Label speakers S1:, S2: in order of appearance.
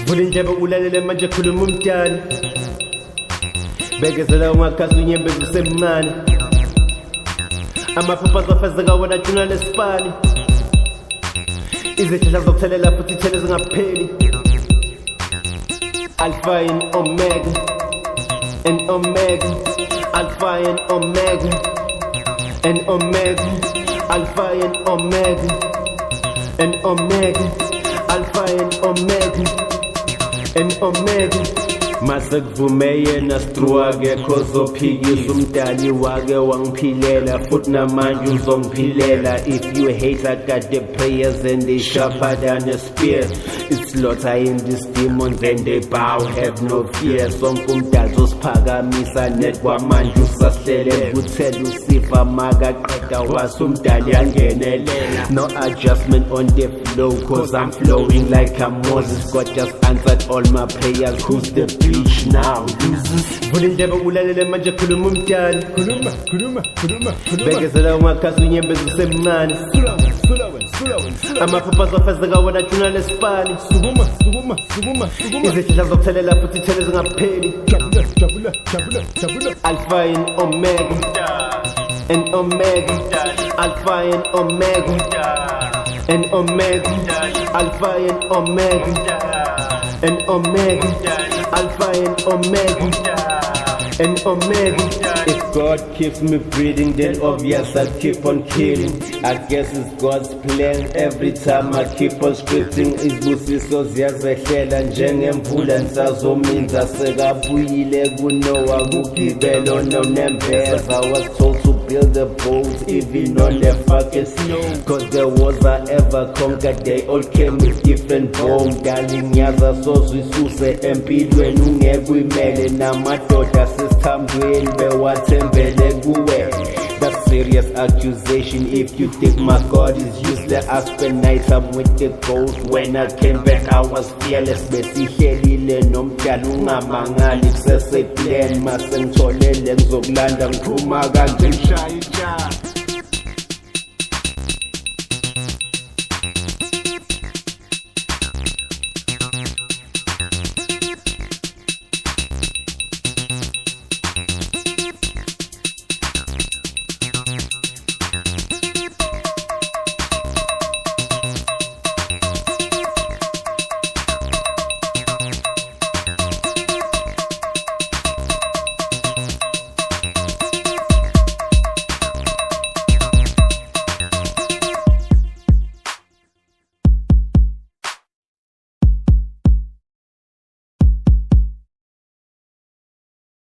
S1: Vula indlebe ulalele manje khuluma umdala. Bekezela ungakhasi unyembezi usemncane. Amaphupha azofezeka wena juna lesipani. Izithela zokuthelela futhi ithele zingapheli. Alpha and Omega, and Omega, Alpha and Omega, and Omega, Alpha and Omega, and Omega, Alpha and Omega, and Omega. Masekuvume na struage kozophikisa umdali wake wangiphilela futhi namanje uzongiphilela. If you hate, I got the prayers and they sharper than a spear. It's slaughter in these demons and they bow, have no fear. Sonke umdali uzosiphakamisa net kwamanje usahlele kuthela usifa makaqeda wase umdali yangenelela. No adjustment on the flow cause I'm flowing like a Moses. God just answered all my prayers. Who's the beach now? Vula indlebe ulalele manje khuluma umdala. Khuluma. Bekezela ungakhasi unyembezi usemncane. Amaphupha azofezeka wena juna lesipani. Sukuma. Izithela zokuthelela futhi ithele zingapheli. Jabula. Alpha and Omega, and Omega, Alpha and Omega, and Omega, Alpha and Omega, and Omega, Alpha and Omega, and Omega. If God keeps me breathing, then obvious I'll keep on killing. I guess it's God's plan. Every time I keep on scripting, izibusiso ziyazehlela njengemvula nisazominza. Sekabuyile kuNoah kugibelo nonembeza. I was told to build a boat even on the fucking snow, cause the wars I ever conquered, they all came with different bombs. Darling yaza sozwisuse empilweni ungekuyimele namadoda sisithambweni bewathembele kuwe. That's serious accusation. If you think my God is useless, I spent nighttime with the ghost. When I came back I was fearless. Besihelile nomdala ungamangali kuseseplan. Masengitholele ngizokulanda ngiphuma kanje ngishaya.